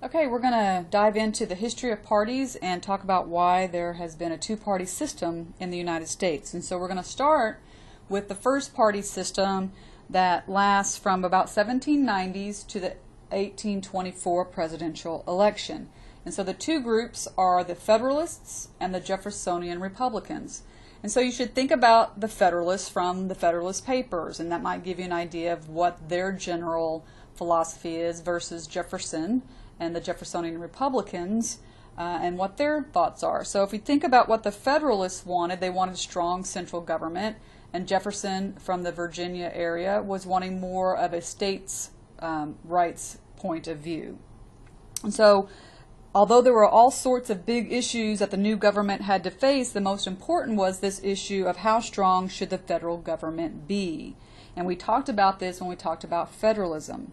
Okay, we're going to dive into the history of parties and talk about why there has been a two-party system in the United States. And so we're going to start with the first party system that lasts from about 1790s to the 1824 presidential election. And so the two groups are the Federalists and the Jeffersonian Republicans. And so you should think about the Federalists from the Federalist Papers, and that might give you an idea of what their general philosophy is versus Jefferson and the Jeffersonian Republicans and what their thoughts are. So if we think about what the Federalists wanted, they wanted a strong central government, and Jefferson from the Virginia area was wanting more of a states' rights point of view. And so although there were all sorts of big issues that the new government had to face, the most important was this issue of how strong should the federal government be. And we talked about this when we talked about federalism.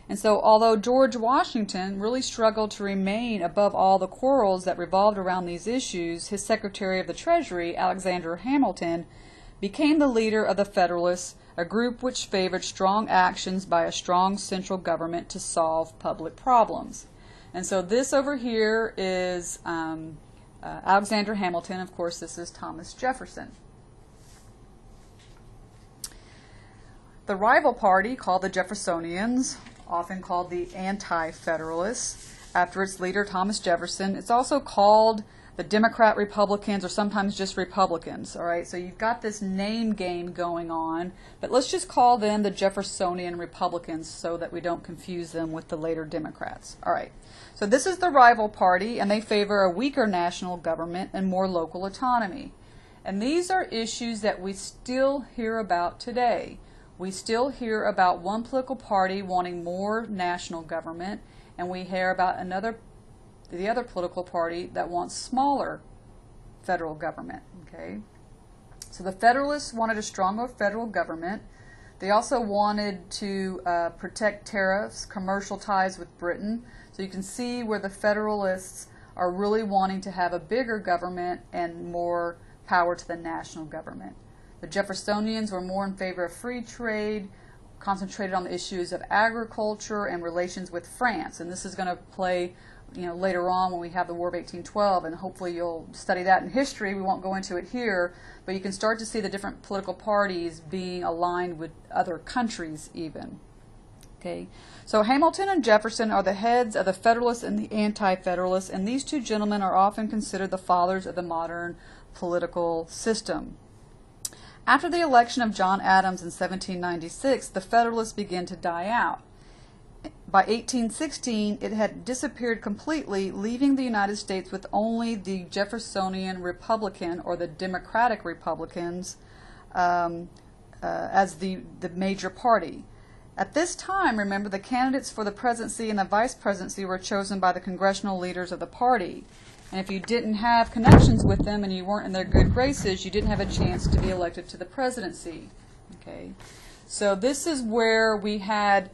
And so although George Washington really struggled to remain above all the quarrels that revolved around these issues, his Secretary of the Treasury, Alexander Hamilton, became the leader of the Federalists, a group which favored strong actions by a strong central government to solve public problems. And so this over here is Alexander Hamilton. Of course, this is Thomas Jefferson. The rival party, called the Jeffersonians, often called the Anti-Federalists, after its leader Thomas Jefferson. It's also called the Democrat Republicans, or sometimes just Republicans. All right, so you've got this name game going on, but let's just call them the Jeffersonian Republicans so that we don't confuse them with the later Democrats. All right, so this is the rival party, and they favor a weaker national government and more local autonomy. And these are issues that we still hear about today. We still hear about one political party wanting more national government, and we hear about the other political party that wants smaller federal government. Okay, so the Federalists wanted a stronger federal government. They also wanted to protect tariffs, commercial ties with Britain. So you can see where the Federalists are really wanting to have a bigger government and more power to the national government. The Jeffersonians were more in favor of free trade, concentrated on the issues of agriculture and relations with France. And this is going to play later on when we have the War of 1812, and hopefully you'll study that in history. We won't go into it here, but you can start to see the different political parties being aligned with other countries even. Okay, so Hamilton and Jefferson are the heads of the Federalists and the Anti-Federalists, and these two gentlemen are often considered the fathers of the modern political system. After the election of John Adams in 1796, the Federalists began to die out. By 1816, it had disappeared completely, leaving the United States with only the Jeffersonian Republican, or the Democratic Republicans, as the major party. At this time, remember, the candidates for the presidency and the vice presidency were chosen by the congressional leaders of the party. And if you didn't have connections with them and you weren't in their good graces, you didn't have a chance to be elected to the presidency. Okay, so this is where we had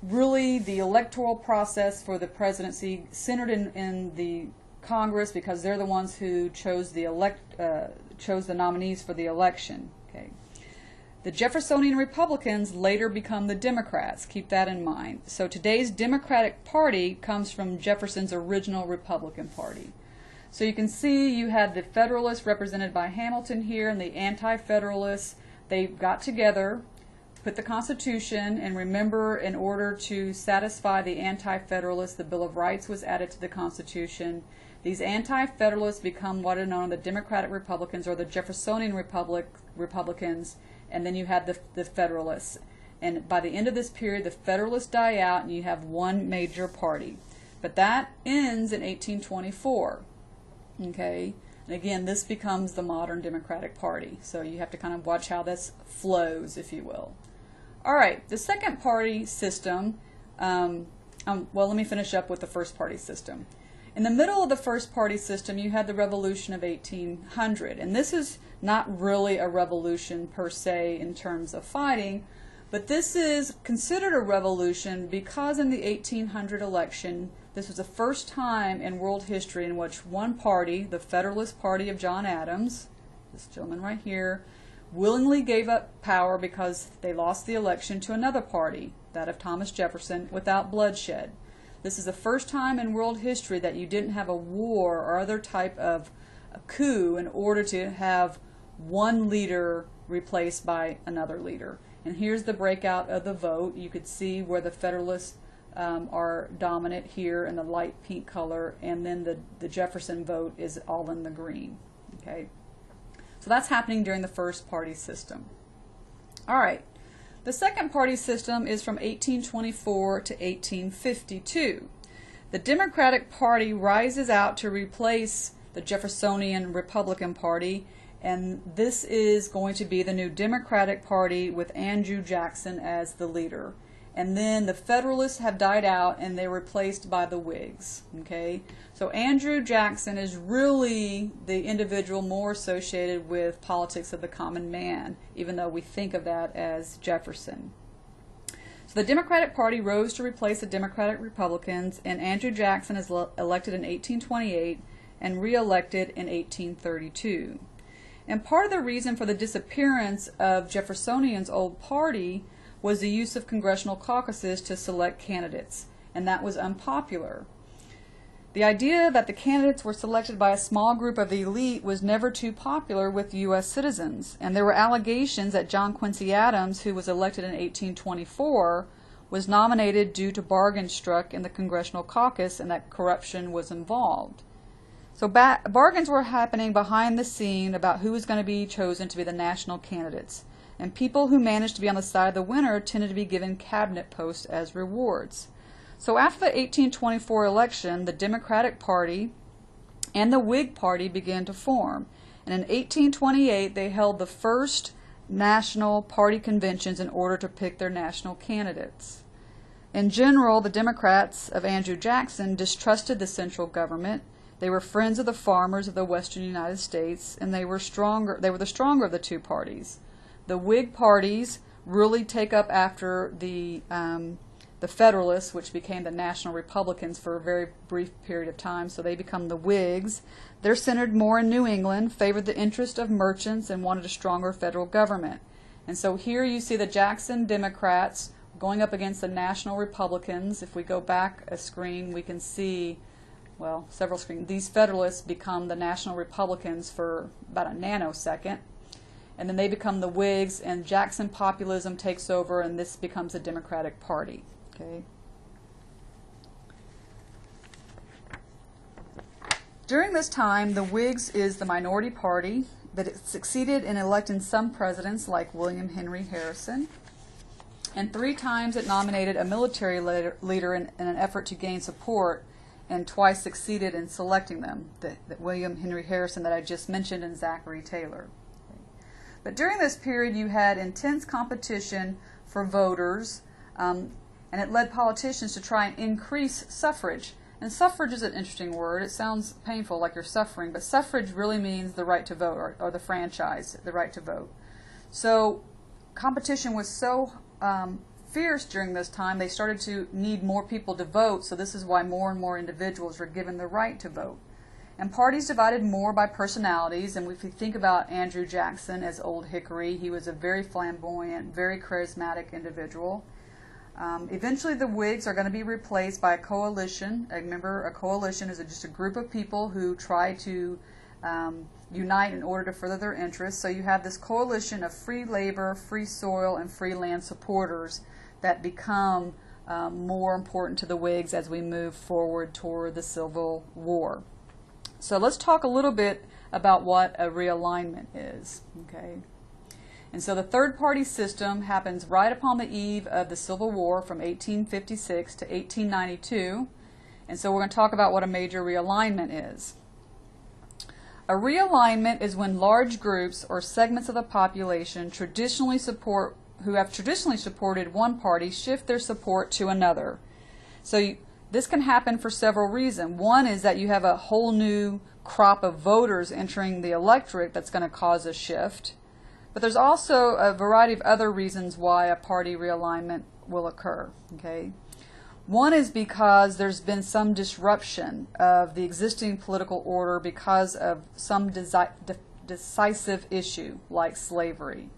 really the electoral process for the presidency centered in the Congress, because they're the ones who chose the nominees for the election. Okay. The Jeffersonian Republicans later become the Democrats. Keep that in mind. So today's Democratic Party comes from Jefferson's original Republican Party. So you can see you had the Federalists represented by Hamilton here, and the Anti-Federalists. They got together, put the Constitution, and remember, in order to satisfy the Anti-Federalists, the Bill of Rights was added to the Constitution. These Anti-Federalists become what are known as the Democratic Republicans, or the Jeffersonian Republicans, and then you had the Federalists. And by the end of this period, the Federalists die out, and you have one major party. But that ends in 1824. Okay? And again, this becomes the modern Democratic Party. So you have to kind of watch how this flows, if you will. All right, the second party system, well, let me finish up with the first party system. In the middle of the first party system, you had the Revolution of 1800, and this is not really a revolution per se in terms of fighting, but this is considered a revolution because in the 1800 election, this was the first time in world history in which one party, the Federalist Party of John Adams, this gentleman right here, willingly gave up power because they lost the election to another party, that of Thomas Jefferson, without bloodshed. This is the first time in world history that you didn't have a war or other type of a coup in order to have one leader replaced by another leader. And here's the breakout of the vote. You could see where the Federalists are dominant here in the light pink color, and then the Jefferson vote is all in the green. Okay, so that's happening during the first party system. All right, the second party system is from 1824 to 1852. The Democratic Party rises out to replace the Jeffersonian Republican Party, and this is going to be the new Democratic Party with Andrew Jackson as the leader. And then the Federalists have died out and they're replaced by the Whigs. Okay, so Andrew Jackson is really the individual more associated with politics of the common man, even though we think of that as Jefferson. So the Democratic Party rose to replace the Democratic Republicans, and Andrew Jackson is elected in 1828 and re-elected in 1832. And part of the reason for the disappearance of Jeffersonian's old party was the use of congressional caucuses to select candidates, and that was unpopular. The idea that the candidates were selected by a small group of the elite was never too popular with U.S. citizens, and there were allegations that John Quincy Adams, who was elected in 1824, was nominated due to bargains struck in the congressional caucus and that corruption was involved. So bargains were happening behind the scene about who was going to be chosen to be the national candidates. And people who managed to be on the side of the winner tended to be given cabinet posts as rewards. So after the 1824 election, the Democratic Party and the Whig Party began to form. And in 1828, they held the first national party conventions in order to pick their national candidates. In general, the Democrats of Andrew Jackson distrusted the central government. They were friends of the farmers of the western United States, and they were the stronger of the two parties. The Whig parties really take up after the Federalists, which became the National Republicans for a very brief period of time, so they become the Whigs. They're centered more in New England, favored the interest of merchants, and wanted a stronger federal government. And so here you see the Jackson Democrats going up against the National Republicans. If we go back a screen, we can see, well, several screens. These Federalists become the National Republicans for about a nanosecond. And then they become the Whigs, and Jackson populism takes over, and this becomes a Democratic Party. Okay. During this time, the Whigs is the minority party, but it succeeded in electing some presidents like William Henry Harrison. And 3 times it nominated a military leader in an effort to gain support, and twice succeeded in selecting them, the William Henry Harrison that I just mentioned and Zachary Taylor. But during this period, you had intense competition for voters, and it led politicians to try and increase suffrage. And suffrage is an interesting word. It sounds painful, like you're suffering, but suffrage really means the right to vote, or the franchise, the right to vote. So competition was so fierce during this time, they started to need more people to vote, so this is why more and more individuals were given the right to vote. And parties divided more by personalities, and if you think about Andrew Jackson as Old Hickory, he was a very flamboyant, very charismatic individual. Eventually the Whigs are going to be replaced by a coalition. Remember, a coalition is just a group of people who try to unite in order to further their interests. So you have this coalition of free labor, free soil, and free land supporters that become more important to the Whigs as we move forward toward the Civil War. So let's talk a little bit about what a realignment is. Okay. And so the third party system happens right upon the eve of the Civil War from 1856 to 1892. And so we're going to talk about what a major realignment is. A realignment is when large groups or segments of the population who have traditionally supported one party shift their support to another. So this can happen for several reasons. One is that you have a whole new crop of voters entering the electorate that's going to cause a shift. But there's also a variety of other reasons why a party realignment will occur. Okay? One is because there's been some disruption of the existing political order because of some decisive issue like slavery.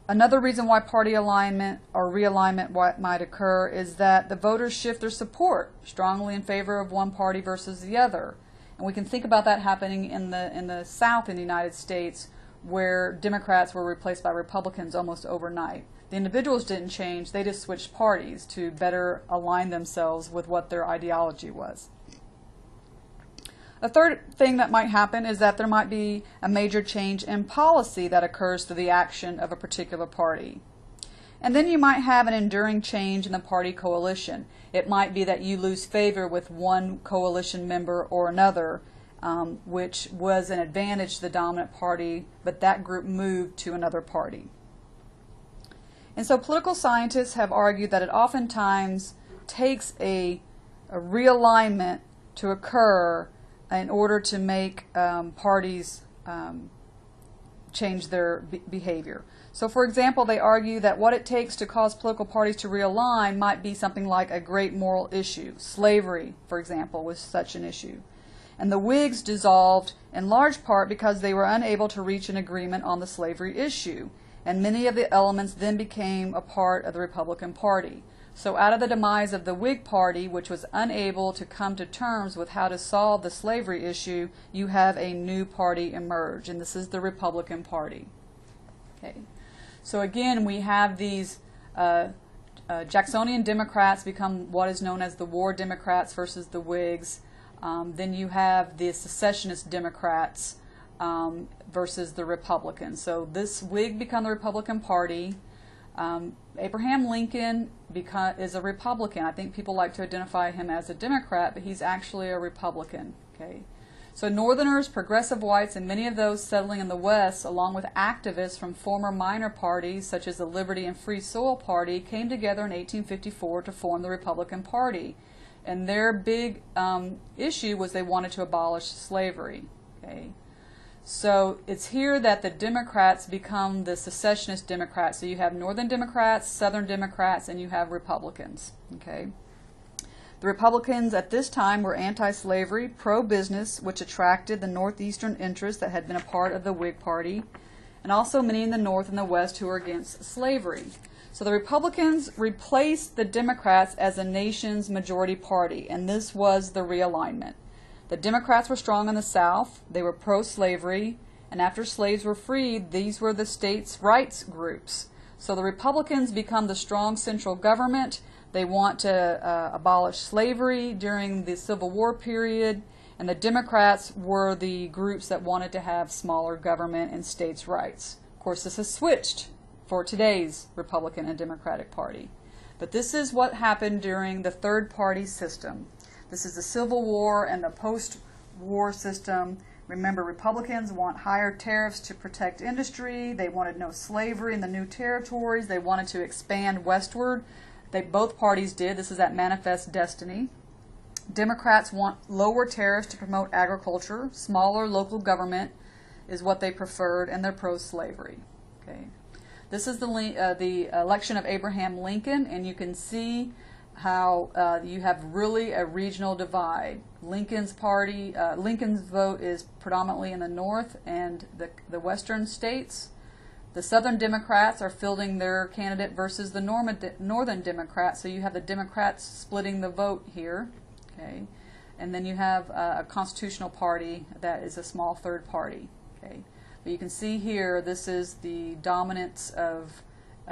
Another reason why party alignment or realignment might occur is that the voters shift their support strongly in favor of one party versus the other. And we can think about that happening in the South in the United States, where Democrats were replaced by Republicans almost overnight. The individuals didn't change, they just switched parties to better align themselves with what their ideology was. A third thing that might happen is that there might be a major change in policy that occurs through the action of a particular party. And then you might have an enduring change in the party coalition. It might be that you lose favor with one coalition member or another, which was an advantage to the dominant party, but that group moved to another party. And so political scientists have argued that it oftentimes takes a realignment to occur in order to make parties change their behavior. So for example, they argue that what it takes to cause political parties to realign might be something like a great moral issue. Slavery, for example, was such an issue. And the Whigs dissolved in large part because they were unable to reach an agreement on the slavery issue. And many of the elements then became a part of the Republican Party. So out of the demise of the Whig Party, which was unable to come to terms with how to solve the slavery issue, you have a new party emerge, and this is the Republican Party. Okay. So again, we have these Jacksonian Democrats become what is known as the War Democrats versus the Whigs. Then you have the secessionist Democrats versus the Republicans. So this Whig become the Republican Party. Abraham Lincoln is a Republican. I think people like to identify him as a Democrat, but he's actually a Republican. Okay, so Northerners, progressive whites, and many of those settling in the West, along with activists from former minor parties such as the Liberty and Free Soil Party, came together in 1854 to form the Republican Party. And their big issue was they wanted to abolish slavery. Okay. So it's here that the Democrats become the secessionist Democrats. So you have Northern Democrats, Southern Democrats, and you have Republicans. Okay. The Republicans at this time were anti-slavery, pro-business, which attracted the Northeastern interests that had been a part of the Whig Party, and also many in the North and the West who were against slavery. So the Republicans replaced the Democrats as the nation's majority party, and this was the realignment. The Democrats were strong in the South, they were pro-slavery, and after slaves were freed, these were the states' rights groups. So the Republicans become the strong central government. They want to abolish slavery during the Civil War period, and the Democrats were the groups that wanted to have smaller government and states' rights. Of course, this has switched for today's Republican and Democratic Party. But this is what happened during the third party system. This is the Civil War and the post-war system. Remember, Republicans want higher tariffs to protect industry. They wanted no slavery in the new territories. They wanted to expand westward. Both parties did. This is that manifest destiny. Democrats want lower tariffs to promote agriculture. Smaller local government is what they preferred, and they're pro-slavery. Okay. This is the election of Abraham Lincoln, and you can see how you have really a regional divide. Lincoln's vote is predominantly in the North and the Western states. The Southern Democrats are fielding their candidate versus the Northern Democrats, so you have the Democrats splitting the vote here. Okay, and then you have a constitutional party that is a small third party. Okay. But you can see here, this is the dominance of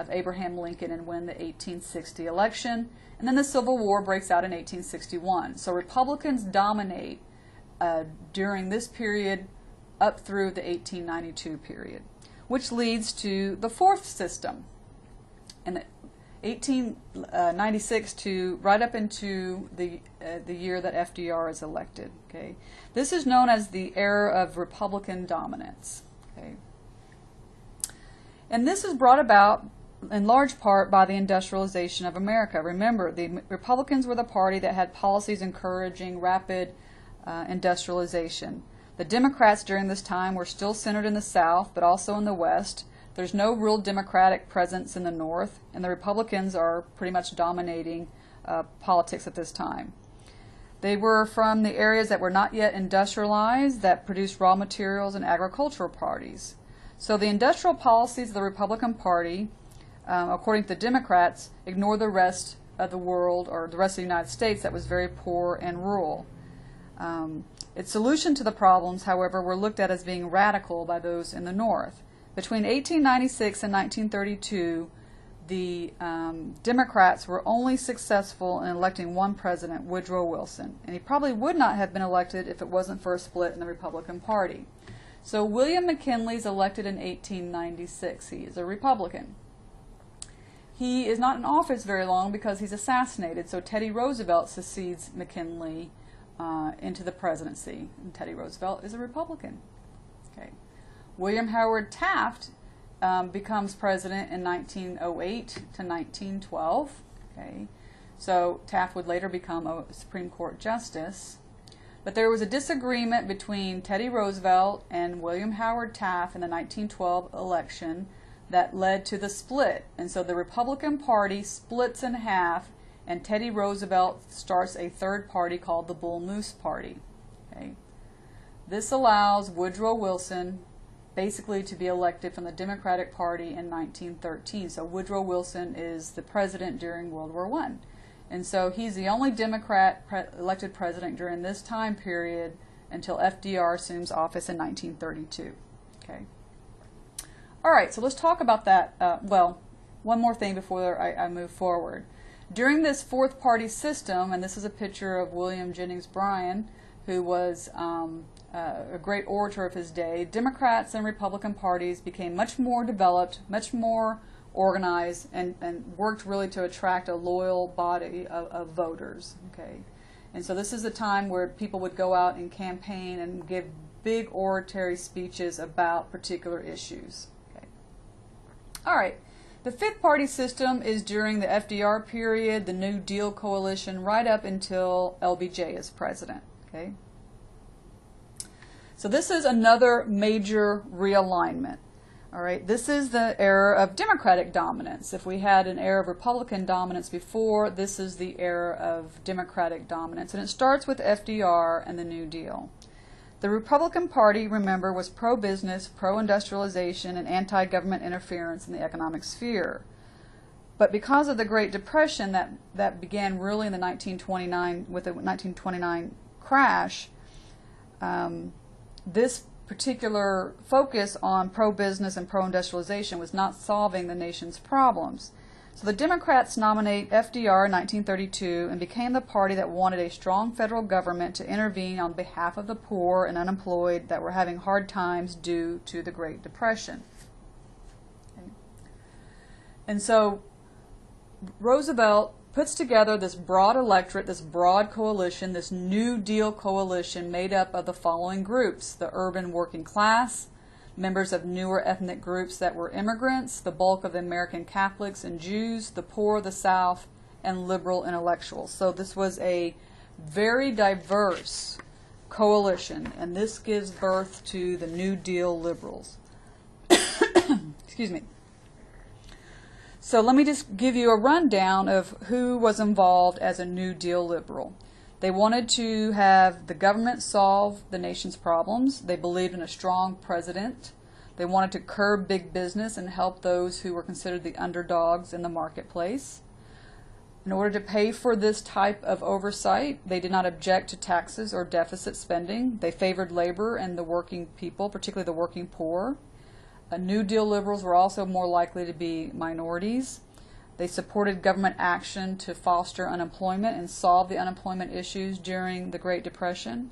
Abraham Lincoln and win the 1860 election. And then the Civil War breaks out in 1861. So Republicans dominate during this period up through the 1892 period, which leads to the fourth system. In 1896 to right up into the year that FDR is elected. Okay, this is known as the era of Republican dominance. Okay, and this is brought about in large part by the industrialization of America. Remember, the Republicans were the party that had policies encouraging rapid industrialization. The Democrats during this time were still centered in the South, but also in the West. There's no real Democratic presence in the North, and the Republicans are pretty much dominating politics at this time. They were from the areas that were not yet industrialized, that produced raw materials and agricultural parties. So the industrial policies of the Republican Party, according to the Democrats, ignore the rest of the world, or the rest of the United States, that was very poor and rural. Its solution to the problems, however, were looked at as being radical by those in the North. Between 1896 and 1932, the Democrats were only successful in electing one president, Woodrow Wilson, and he probably would not have been elected if it wasn't for a split in the Republican Party. So William McKinley is elected in 1896. He is a Republican. He is not in office very long because he's assassinated, so Teddy Roosevelt succeeds McKinley into the presidency, and Teddy Roosevelt is a Republican. Okay. William Howard Taft becomes president in 1908 to 1912. Okay. So Taft would later become a Supreme Court justice. But there was a disagreement between Teddy Roosevelt and William Howard Taft in the 1912 election that led to the split. And so the Republican Party splits in half, and Teddy Roosevelt starts a third party called the Bull Moose Party. Okay. This allows Woodrow Wilson basically to be elected from the Democratic Party in 1913. So Woodrow Wilson is the president during World War I. And so he's the only Democrat elected president during this time period until FDR assumes office in 1932. Okay. All right, so let's talk about that. Well, one more thing before I move forward. During this fourth party system, and this is a picture of William Jennings Bryan, who was a great orator of his day, Democrats and Republican parties became much more developed, much more organized, and worked really to attract a loyal body of voters. Okay, and so this is a time where people would go out and campaign and give big oratory speeches about particular issues. Okay, all right. The fifth party system is during the FDR period, the New Deal coalition, right up until LBJ is president. Okay, so this is another major realignment. All right, this is the era of Democratic dominance. If we had an era of Republican dominance before, this is the era of Democratic dominance. And it starts with FDR and the New Deal. The Republican Party, remember, was pro-business, pro-industrialization, and anti-government interference in the economic sphere. But because of the Great Depression that began really in the 1929, with the 1929 crash, this particular focus on pro-business and pro-industrialization was not solving the nation's problems. So the Democrats nominate FDR in 1932 and became the party that wanted a strong federal government to intervene on behalf of the poor and unemployed that were having hard times due to the Great Depression. Okay. And so Roosevelt puts together this broad electorate, this broad coalition, this New Deal coalition made up of the following groups: the urban working class, members of newer ethnic groups that were immigrants, the bulk of the American Catholics and Jews, the poor of the South, and liberal intellectuals. So this was a very diverse coalition, and this gives birth to the New Deal liberals. Excuse me. So let me just give you a rundown of who was involved as a New Deal liberal. They wanted to have the government solve the nation's problems. They believed in a strong president. They wanted to curb big business and help those who were considered the underdogs in the marketplace. In order to pay for this type of oversight, they did not object to taxes or deficit spending. They favored labor and the working people, particularly the working poor. New Deal liberals were also more likely to be minorities. They supported government action to foster unemployment and solve the unemployment issues during the Great Depression.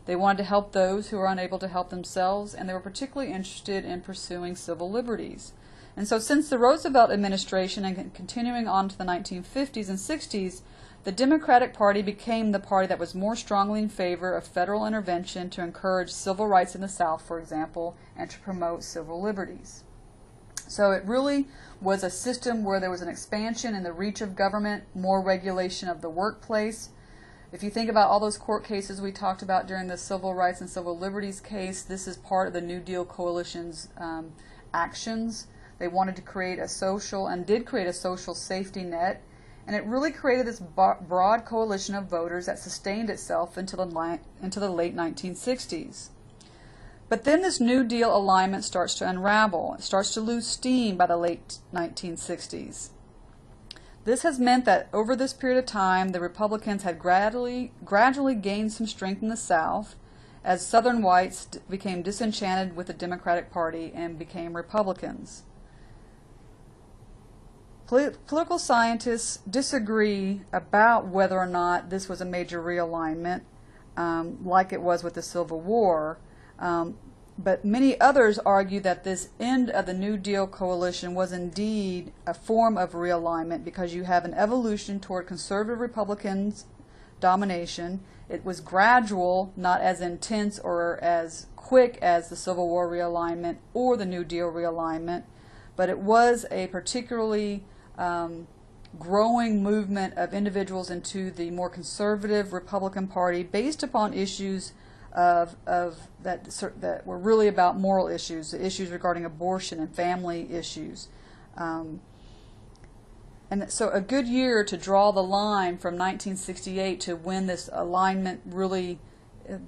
They wanted to help those who were unable to help themselves, and they were particularly interested in pursuing civil liberties. And so since the Roosevelt administration and continuing on to the 1950s and 60s, the Democratic Party became the party that was more strongly in favor of federal intervention to encourage civil rights in the South, for example, and to promote civil liberties. So it really was a system where there was an expansion in the reach of government, more regulation of the workplace. If you think about all those court cases we talked about during the civil rights and civil liberties case, this is part of the New Deal Coalition's actions. They wanted to create a social, and did create a social safety net, and it really created this broad coalition of voters that sustained itself into the late 1960s. But then this New Deal alignment starts to unravel. It starts to lose steam by the late 1960s. This has meant that over this period of time, the Republicans had gradually gained some strength in the South as Southern whites became disenchanted with the Democratic Party and became Republicans. Political scientists disagree about whether or not this was a major realignment, like it was with the Civil War. But many others argue that this end of the New Deal coalition was indeed a form of realignment because you have an evolution toward conservative Republicans' domination. It was gradual, not as intense or as quick as the Civil War realignment or the New Deal realignment, but it was a particularly growing movement of individuals into the more conservative Republican Party based upon issues that were really about moral issues, issues regarding abortion and family issues. And so a good year to draw the line from 1968 to when this alignment really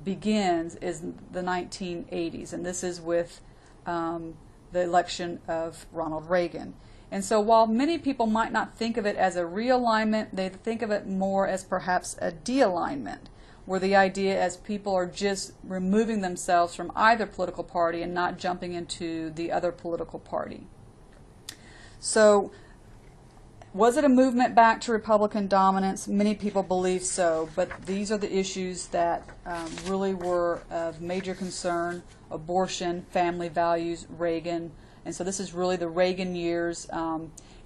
begins is the 1980s, and this is with the election of Ronald Reagan. And so while many people might not think of it as a realignment, they think of it more as perhaps a de-alignment, where the idea is people are just removing themselves from either political party and not jumping into the other political party. So was it a movement back to Republican dominance? Many people believe so, but these are the issues that really were of major concern: abortion, family values, Reagan. And so this is really the Reagan years.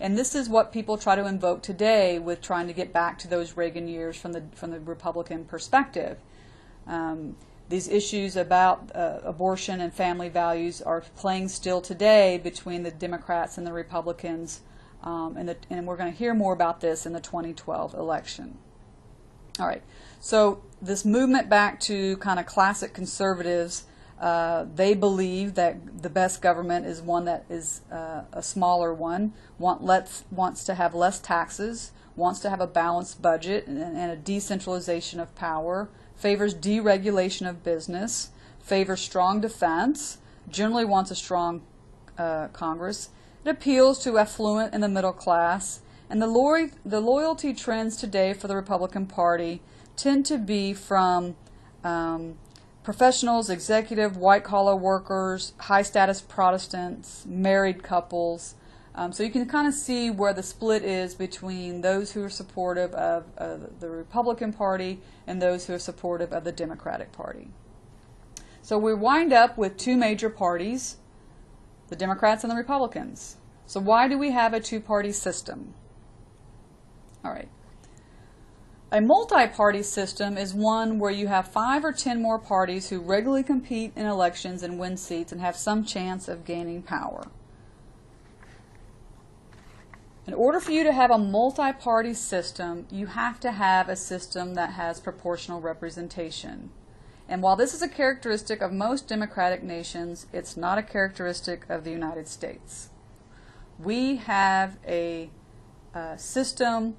And this is what people try to invoke today with trying to get back to those Reagan years from the Republican perspective. These issues about abortion and family values are playing still today between the Democrats and the Republicans, and we're going to hear more about this in the 2012 election. All right, so this movement back to kind of classic conservatives, they believe that the best government is one that is a smaller one, wants to have less taxes, wants to have a balanced budget and a decentralization of power, favors deregulation of business, favors strong defense, generally wants a strong Congress. It appeals to affluent and the middle class, and the loyalty trends today for the Republican Party tend to be from professionals, executive, white-collar workers, high-status Protestants, married couples. So you can kind of see where the split is between those who are supportive of the Republican Party and those who are supportive of the Democratic Party. So we wind up with two major parties, the Democrats and the Republicans. So why do we have a two-party system? All right. A multi-party system is one where you have 5 or 10 more parties who regularly compete in elections and win seats and have some chance of gaining power. In order for you to have a multi-party system, you have to have a system that has proportional representation. And while this is a characteristic of most democratic nations, it's not a characteristic of the United States. We have a system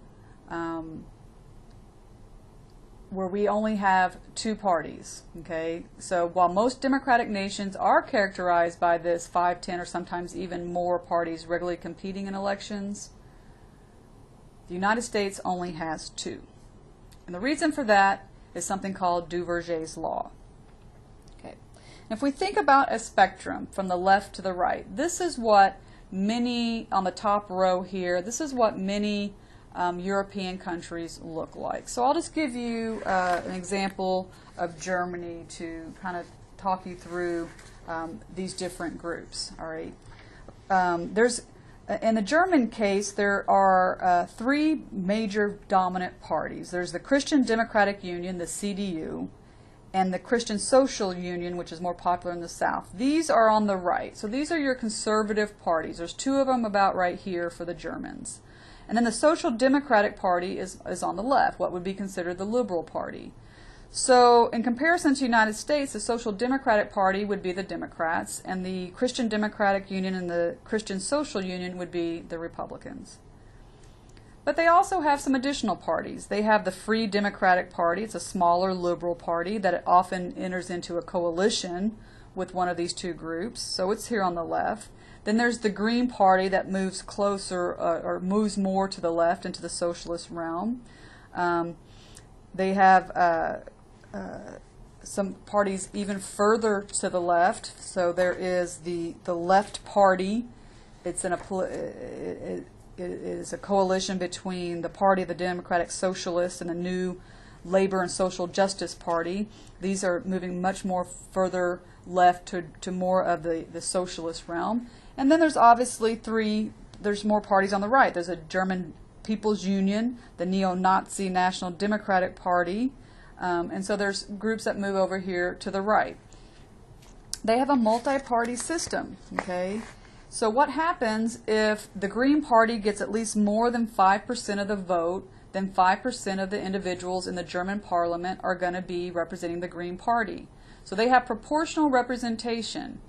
where we only have two parties. Okay, so while most democratic nations are characterized by this 5, 10, or sometimes even more parties regularly competing in elections, the United States only has 2. And the reason for that is something called Duverger's law. Okay, and if we think about a spectrum from the left to the right, this is what many, on the top row here, this is what many European countries look like. So I'll just give you an example of Germany to kind of talk you through these different groups. All right. In the German case, there are 3 major dominant parties. There's the Christian Democratic Union, the CDU, and the Christian Social Union, which is more popular in the South. These are on the right. So these are your conservative parties. There's 2 of them about right here for the Germans. And then the Social Democratic Party is on the left, what would be considered the Liberal Party. So in comparison to the United States, the Social Democratic Party would be the Democrats, and the Christian Democratic Union and the Christian Social Union would be the Republicans. But they also have some additional parties. They have the Free Democratic Party. It's a smaller liberal party that often enters into a coalition with one of these two groups, so it's here on the left. Then there's the Green Party that moves closer or moves more to the left into the socialist realm. They have some parties even further to the left. So there is the Left Party. It is a coalition between the Party of the Democratic Socialists and the New Labor and Social Justice Party. These are moving much more further left to more of the socialist realm. And then there's obviously there's more parties on the right. There's a German People's Union, the neo-Nazi National Democratic Party, and so there's groups that move over here to the right. They have a multi-party system, okay? So what happens if the Green Party gets at least more than 5% of the vote, then 5% of the individuals in the German parliament are going to be representing the Green Party. So they have proportional representation.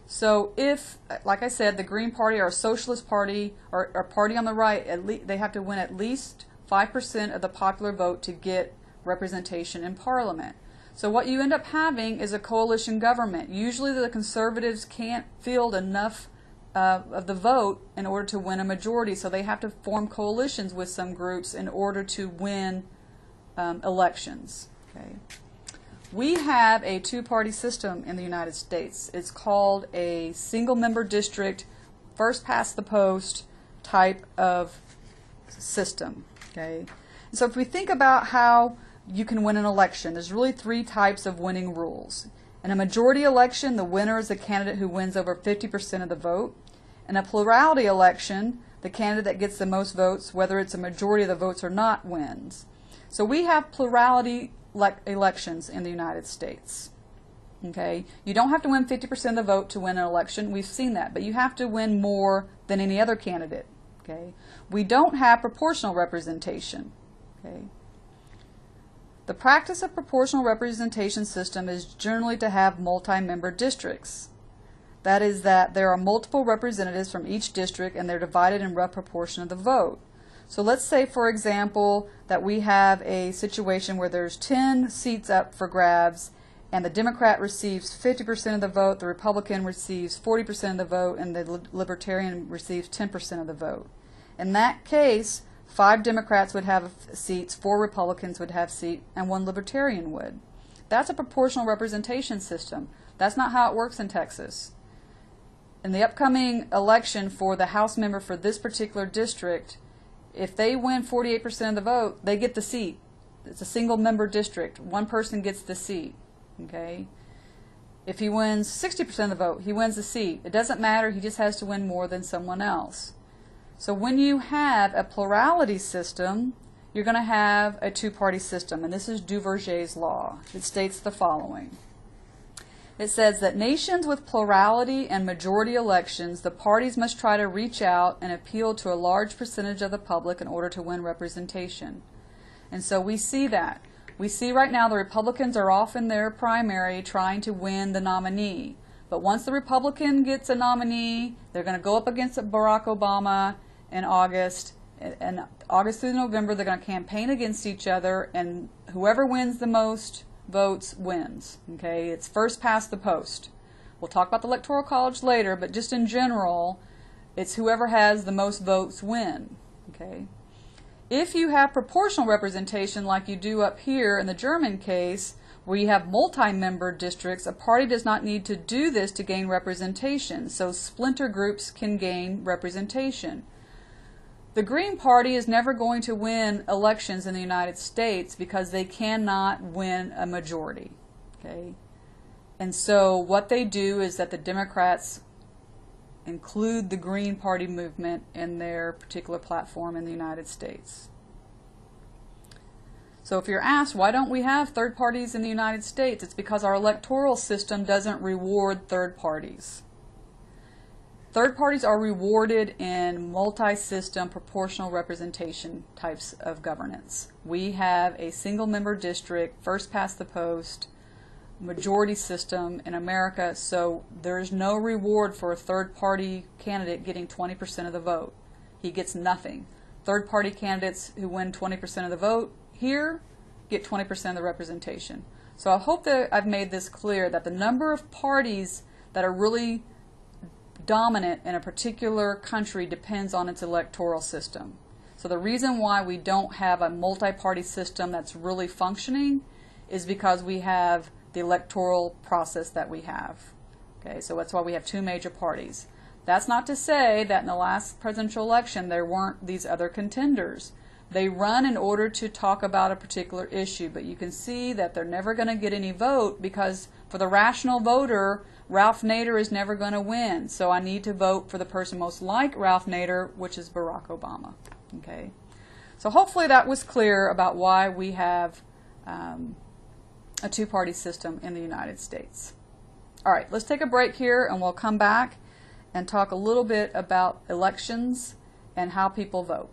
So if, like I said, the Green Party or a socialist party or a party on the right, they have to win at least 5% of the popular vote to get representation in Parliament. So what you end up having is a coalition government. Usually the Conservatives can't field enough of the vote in order to win a majority, so they have to form coalitions with some groups in order to win elections. Okay. We have a two-party system in the United States. It's called a single-member district, first-past-the-post type of system. Okay? So if we think about how you can win an election, there's really three types of winning rules. In a majority election, the winner is the candidate who wins over 50% of the vote. In a plurality election, the candidate that gets the most votes, whether it's a majority of the votes or not, wins. So we have plurality elections in the United States. Okay, you don't have to win 50% of the vote to win an election. We've seen that, but you have to win more than any other candidate. Okay, we don't have proportional representation. Okay, the practice of proportional representation system is generally to have multi-member districts. That is that there are multiple representatives from each district and they're divided in rough proportion of the vote. So let's say, for example, that we have a situation where there's 10 seats up for grabs and the Democrat receives 50% of the vote, the Republican receives 40% of the vote, and the Libertarian receives 10% of the vote. In that case, 5 Democrats would have seats, 4 Republicans would have seats, and 1 Libertarian would. That's a proportional representation system. That's not how it works in Texas. In the upcoming election for the House member for this particular district, if they win 48% of the vote, they get the seat. It's a single-member district. One person gets the seat. Okay? If he wins 60% of the vote, he wins the seat. It doesn't matter. He just has to win more than someone else. So when you have a plurality system, you're going to have a two-party system. And this is Duverger's law. It states the following. It says that nations with plurality and majority elections, the parties must try to reach out and appeal to a large percentage of the public in order to win representation. And so we see that. We see right now the Republicans are off in their primary trying to win the nominee. But once the Republican gets a nominee, they're going to go up against Barack Obama in August. And August through November, they're going to campaign against each other, and whoever wins the most votes wins. Okay, it's first past the post. We'll talk about the Electoral College later, but just in general, it's whoever has the most votes win. Okay, if you have proportional representation like you do up here in the German case, where you have multi-member districts, a party does not need to do this to gain representation, so splinter groups can gain representation. The Green Party is never going to win elections in the United States because they cannot win a majority. Okay? And so what they do is that the Democrats include the Green Party movement in their particular platform in the United States. So if you're asked, why don't we have third parties in the United States? It's because our electoral system doesn't reward third parties. Third parties are rewarded in multi-system proportional representation types of governance. We have a single-member district, first past the post, majority system in America, so there is no reward for a third-party candidate getting 20% of the vote. He gets nothing. Third-party candidates who win 20% of the vote here get 20% of the representation. So I hope that I've made this clear, that the number of parties that are really dominant in a particular country depends on its electoral system. So the reason why we don't have a multi-party system that's really functioning is because we have the electoral process that we have. Okay, so that's why we have two major parties. That's not to say that in the last presidential election there weren't these other contenders. They run in order to talk about a particular issue, but you can see that they're never going to get any vote, because for the rational voter, Ralph Nader is never going to win. So I need to vote for the person most like Ralph Nader, which is Barack Obama. Okay, so hopefully that was clear about why we have a two-party system in the United States. All right, let's take a break here, and we'll come back and talk a little bit about elections and how people vote.